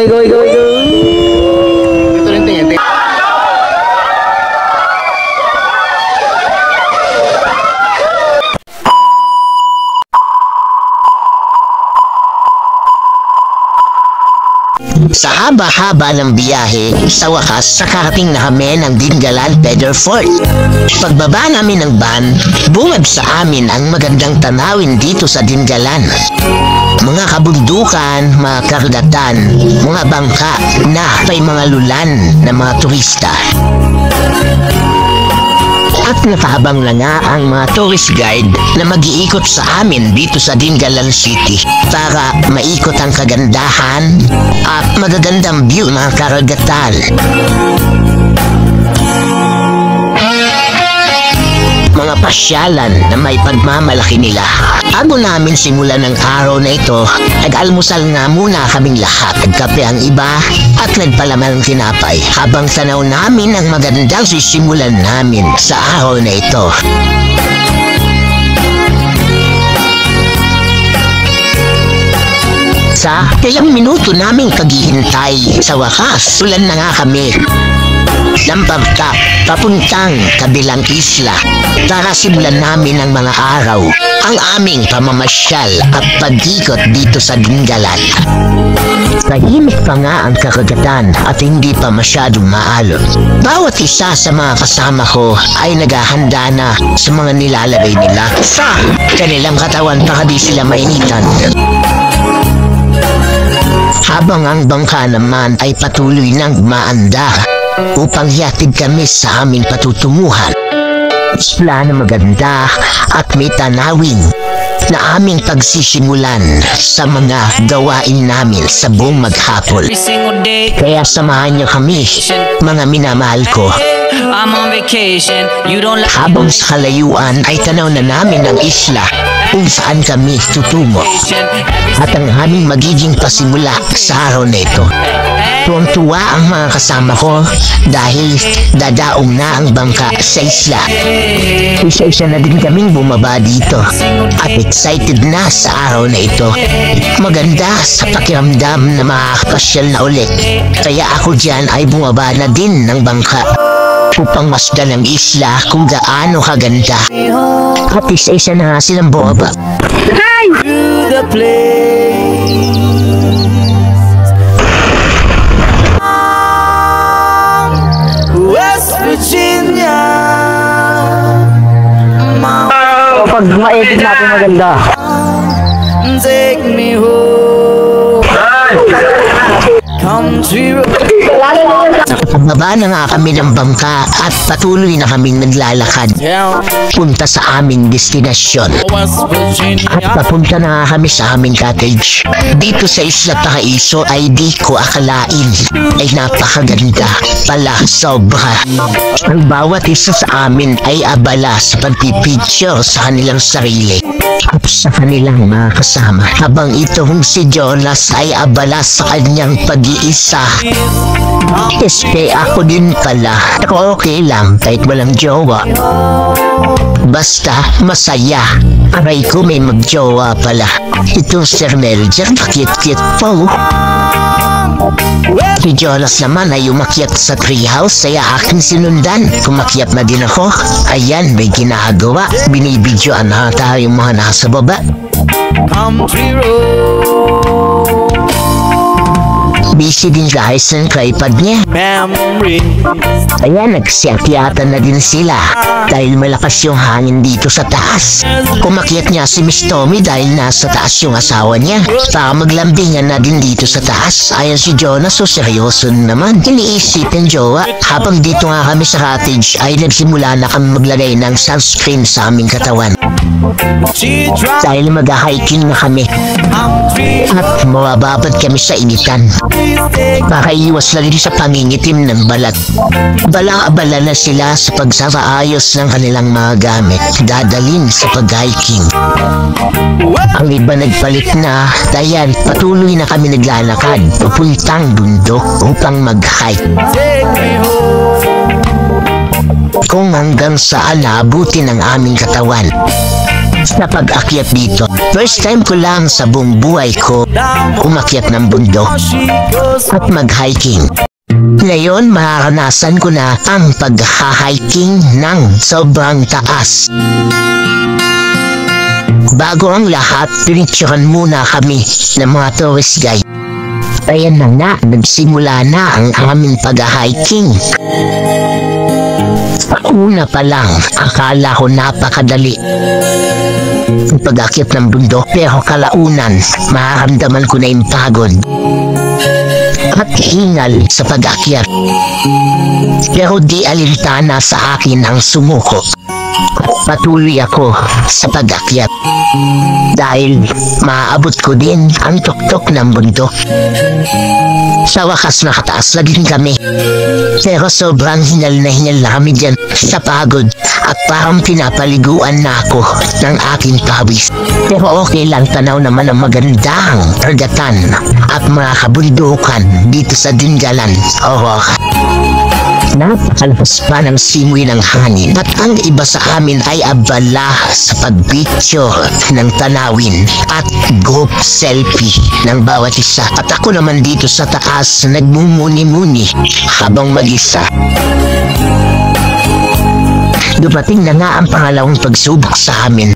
Go. Ito rin tingin. Sa haba-haba ng biyahe, sa wakas nakarating na kami ng Dingalan Feather Fort. Pagbaba namin ng van, bungad sa amin ang magandang tanawin dito sa Dingalan. Mga kabundukan, mga karagatan, mga bangka na may mga lulan na mga turista. At nakahabang na nga ang mga tourist guide na mag-iikot sa amin dito sa Dingalan City para maikot ang kagandahan at magagandang view ng karagatan. Mga pasyalan na may pagmamalaki nila. Bago namin simulan ng araw na ito, nag-almusal nga muna kaming lahat. Nagkape ang iba at nagpalaman ng tinapay habang tanaw namin ang magandang sisimulan namin sa araw na ito. Sa ilang minuto naming paghihintay, sa wakas, tulan na nga kami ng bangka papuntang kabilang isla para simulan namin ang mga araw ang aming pamamasyal at pag-ikot dito sa Dingalan. Tahimik pa nga ang karagatan at hindi pa masyadong maalon. Bawat isa sa mga kasama ko ay naghahanda na sa mga nilalagay nila sa kanilang katawan para di sila mainitan. Habang ang bangka naman ay patuloy nang maandar upang hihatid kami sa aming patutunguhan. Isla na maganda at may tanawin na aming pagsisimulan sa mga gawain namin sa buong maghapon. Kaya samahan niyo kami, mga minamahal ko. Habang sa kalayuan ay tanaw na namin ang isla kung saan kami tutungo at ang aming magiging pasimula sa araw na ito. Tuwang-tuwa ang mga kasama ko dahil dadaong na ang bangka sa isla. Isa-isa na din kaming bumaba dito at excited na sa araw na ito. Maganda sa pakiramdam na makakapasyal na ulit. Kaya ako dyan ay bumaba na din ng bangka upang masdan ang isla kung gaano kaganda. At isa-isa na nga silang bumaba. Hi! West Virginia. Pag ma-edit natin maganda. Take me home. Country road. Pagbaba na nga kami ng bangka at patuloy na kaming naglalakad punta sa aming destinasyon. At papunta na nga kami sa aming cottage. Dito sa Isla Paraiso ay di ko akalain ay napakaganda pala, sobra. Ang bawat isa sa amin ay abala sa pagpipicture sa kanilang sarili at sa kanilang mga kasama. Habang itong si Jonas ay abala sa kanyang pag-iisa. Ako din pala. Ako okay lang kahit walang jowa. Basta masaya. Aray ko may magjowa pala. Ito Sir Melger, pakit-kit po. Si Jonas naman ay umakyat sa treehouse kaya aking sinundan. Kumakyat na din ako. Ayan, may ginagawa. Binibidyoan na tayo yung mga nasa baba. Country road. Busy din guys ng tripod niya. Memory. Kaya nagsiakyatan na din sila dahil malakas yung hangin dito sa taas. Kumakyat niya si Miss Tommy dahil nasa taas yung asawa niya. Para maglambingan na din dito sa taas. Ayon si Jonas, so seryoso naman. Iniisip yung jowa. Habang dito nga kami sa cottage ay nagsimula na kami maglagay ng sunscreen sa aming katawan. She dropped. Dahil mag-hiking na kami I'm free. at mabababad kami sa initan. Please take Para iwas lang din sa pangingitim ng balat. Balang-abala na sila sa pagsaraayos ng kanilang mga gamit dadalhin sa pag-hiking. Ang iba nagpalit na, dayan patuloy na kami naglalakad papuntang bundok upang mag-hike. take me home. Kung hanggang saan naabuti ng aming katawan sa pag-akyat dito. First time ko lang sa buong buhay ko umakyat ng bundok She goes. at mag-hiking. Ngayon, mararanasan ko na ang pag-hiking ng sobrang taas. Bago ang lahat, pinicturean muna kami ng mga tourist guide. Ayan na nga, nagsimula na ang aming pag-hiking. Una pa lang, akala ko napakadali ang pag-akyat ng bundok, pero kalaunan, mararamdaman ko na yung pagod at hingal sa pag-akyat. Pero di alintana sa akin ang sumuko. Patuloy ako sa pag-akyat dahil maaabot ko din ang tuktok ng bundok. Sa wakas nakataas na din kami, pero sobrang hingal na kami dyan sa pagod at parang pinapaliguan na ako ng aking pawis. Pero okay lang, tanaw naman ang magandang karagatan at mga kabundukan dito sa Dingalan, Aurora. Napakalakas pa ng simoy ng hangin at ang iba sa amin ay abala sa pag-picture ng tanawin at group selfie ng bawat isa. At ako naman dito sa taas nagmumuni-muni habang mag-isa. Dumating na nga ang pangalawang pagsubok sa amin.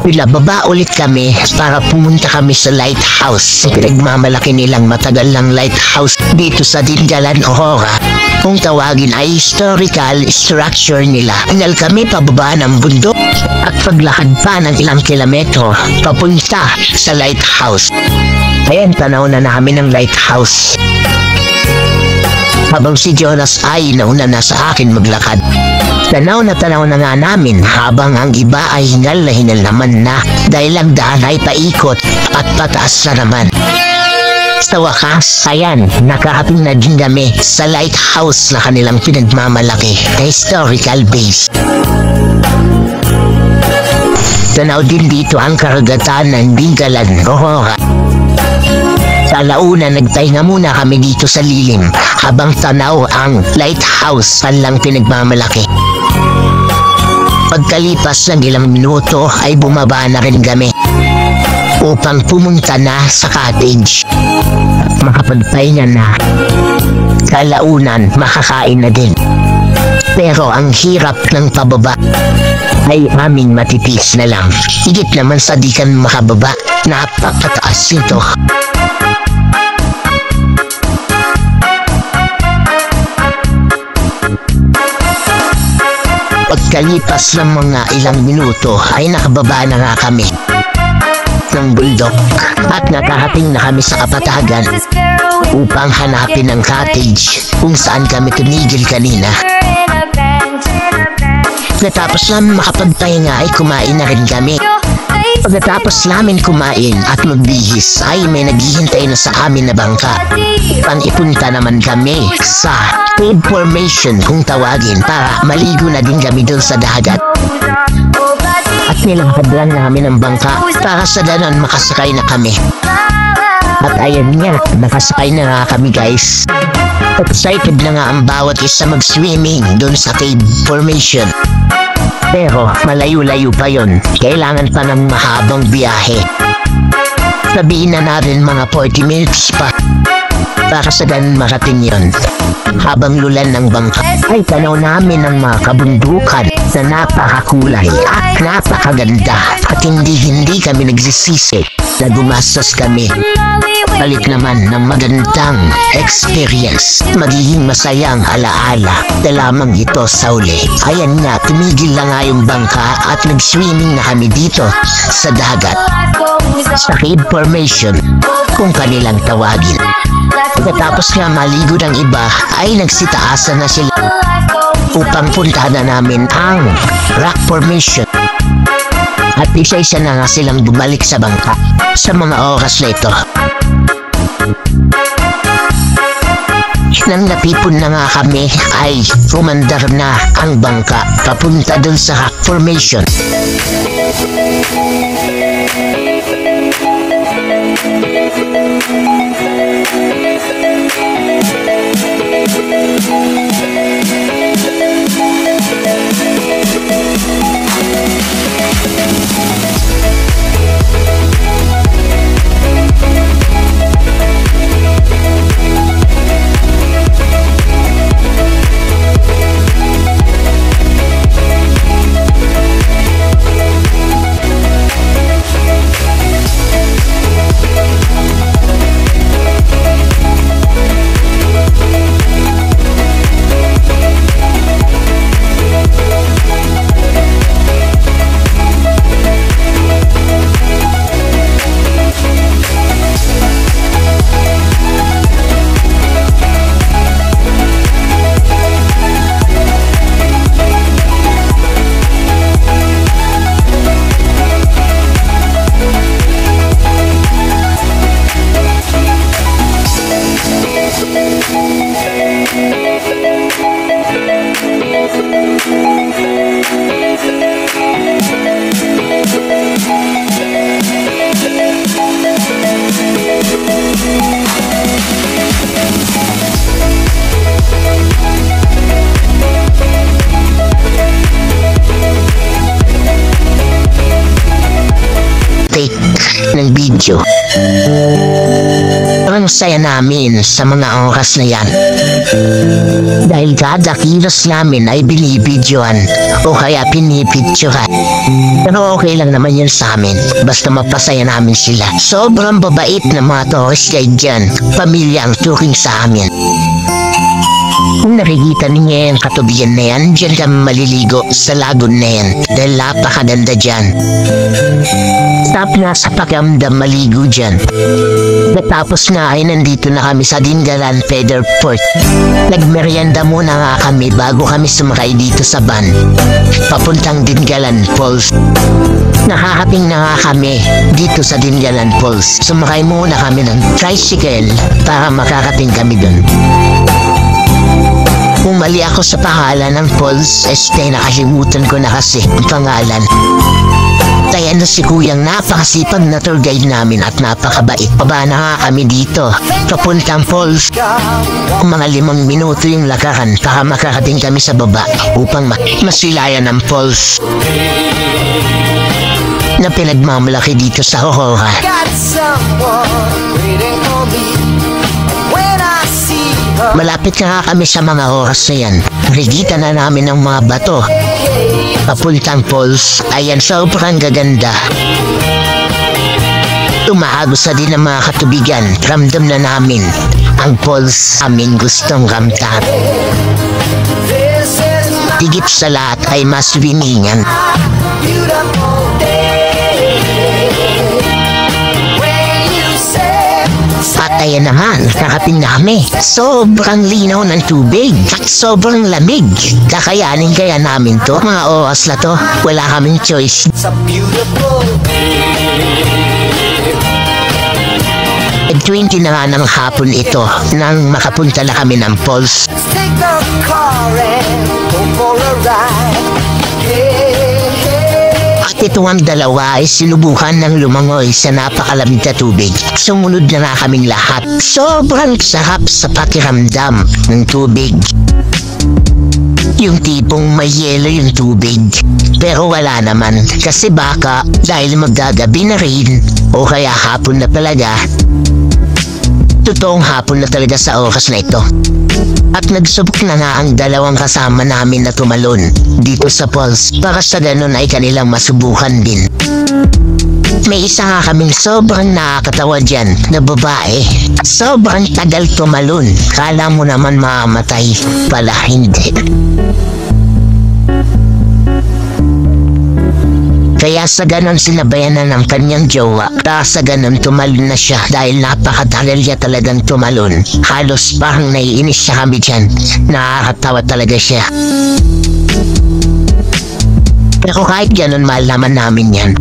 Baba ulit kami para pumunta kami sa lighthouse. Pinagmamalaki nilang matagal ng lighthouse dito sa Dingalan, Aurora. Kung tawagin ay historical structure nila. Ingal kami pababa ng bundok at paglakad pa ng ilang kilometro papunta sa lighthouse. Ayan, tanaw na namin ang lighthouse. Habang si Jonas ay nauna na sa akin maglakad. Tanaw na nga namin habang ang iba ay hingal naman na dahil ang daan ay paikot at pataas na naman. Sa wakas, ayan, nakarating na din kami sa lighthouse na kanilang pinagmamalaki na historical base. Tanaw din dito ang karagatan ng Dingalan, Aurora. Sa alauna, nagpahinga muna kami dito sa lilim habang tanaw ang lighthouse lang pinagmamalaki. Pagkalipas ng ilang minuto ay bumaba na rin kami upang pumunta na sa cottage. Makapagpahinga na, kalaunan makakain na din. Pero ang hirap ng pababa ay aming matitiis na lang. Higit naman sa di kami makababa, napakataas ito. Pagkalipas ng mga ilang minuto ay nakababa na nga kami ng bundok at nakarating na kami sa kapatagan upang hanapin ang cottage kung saan kami tumigil kanina. Pagkatapos namin makapagpahinga ay kumain na rin kami. Pagkatapos namin kumain at magbihis ay may naghihintay na sa amin na bangka. Ipunta naman kami sa cave formation kung tawagin para maligo na din kami doon sa dagat. At nilangkad lang namin ang bangka para sa ganon makasakay na kami. At ayan nga, nakasakay na nga kami guys. Excited na nga ang bawat isa mag-swimming doon sa cave formation. Pero malayo-layo pa yon. Kailangan pa ng mahabang biyahe. Sabihin na natin mga 40 minutes pa para sa ganun marating yon. Habang lulan ng bangka ay tanaw namin ang mga kabundukan na napakakulay at napakaganda. At hindi kami nagsisisi na gumastos kami kapalit naman ng magandang experience. Magiging masayang alaala na lamang ito sa uli. Ayan nga, tumigil na nga yung bangka at nag-swimming na kami dito sa dagat. Sa cave formation, kung kanilang tawagin. Pagkatapos nga maligo ng iba, ay nagsitaasan na sila upang puntahan na namin ang rock formation. At isa-isa na nga silang bumalik sa bangka sa mga oras na ito. Nang napipon na nga kami ay umandar na ang bangka papunta dun sa rock formation. Ng video. Ang saya namin sa mga oras na yan. Dahil kada kilos namin ay binibidyoan o kaya pinipicturan. Pero okay lang naman yun sa amin. Basta mapasaya namin sila. Sobrang babait na mga tourist guide dyan. Pamilya ang turing sa amin. Kung nakikita niya yung katubigan na yan, dyan kami maliligo sa lagon na yan. Dahil napakaganda dyan. Stop na sa pakiramdam maligo dyan. Natapos nga ay nandito na kami sa Dingalan Feather Port. Nagmerienda muna nga kami bago kami sumakay dito sa van. Papuntang Dingalan Falls. Nakakating na nga kami dito sa Dingalan Falls. Sumakay muna kami ng tricycle para makakating kami dun. Kung mali ako sa pangalan ng falls, nakalimutan ko na kasi ang pangalan. Kaya na si Kuyang napakasipag na tour guide namin at napakabait. Paba na nga kami dito, papuntang falls. Mga 5 minuto yung lakaran para makarating kami sa baba upang masilayan ng falls na pinagmamalaki dito sa Aurora. Malapit na kami sa mga oras na yan. Rigita na namin ang mga bato. Papuntang falls, ayan, sobrang gaganda. Tumaagos na din ang mga katubigan. Ramdam na namin ang falls aming gustong ramdam. Higit sa lahat ay mas winingan. At ayan naman, nakapin namin. Sobrang linaw ng tubig at sobrang lamig. Kakayanin kaya namin to. Mga oras na to, wala kaming choice. At 20 na nga ng hapon ito nang makapunta na kami ng falls. Ito ang dalawa ay sinubukan ng lumangoy sa napakalamig na tubig. Sumunod na nga kaming lahat. Sobrang sarap sa pakiramdam ng tubig. Yung tipong may yelo yung tubig. Pero wala naman kasi baka dahil magagabi na rin o kaya hapon na talaga. Totoong hapon na talaga sa oras na ito. At nagsubok na nga ang dalawang kasama namin na tumalon dito sa falls para sa ganun ay kanilang masubukan din. May isa nga kaming sobrang nakakatawa dyan na babae. Sobrang tagal tumalon. Kala mo naman mamamatay. Pala hindi. Kaya sa ganon sinabayan na ng kanyang jowa. Kaya sa ganon tumalon na siya dahil napakatagal niya talagang tumalon. Halos parang naiinis siya kami dyan. Nakakatawa talaga siya. Pero kahit ganon mahal naman namin yan.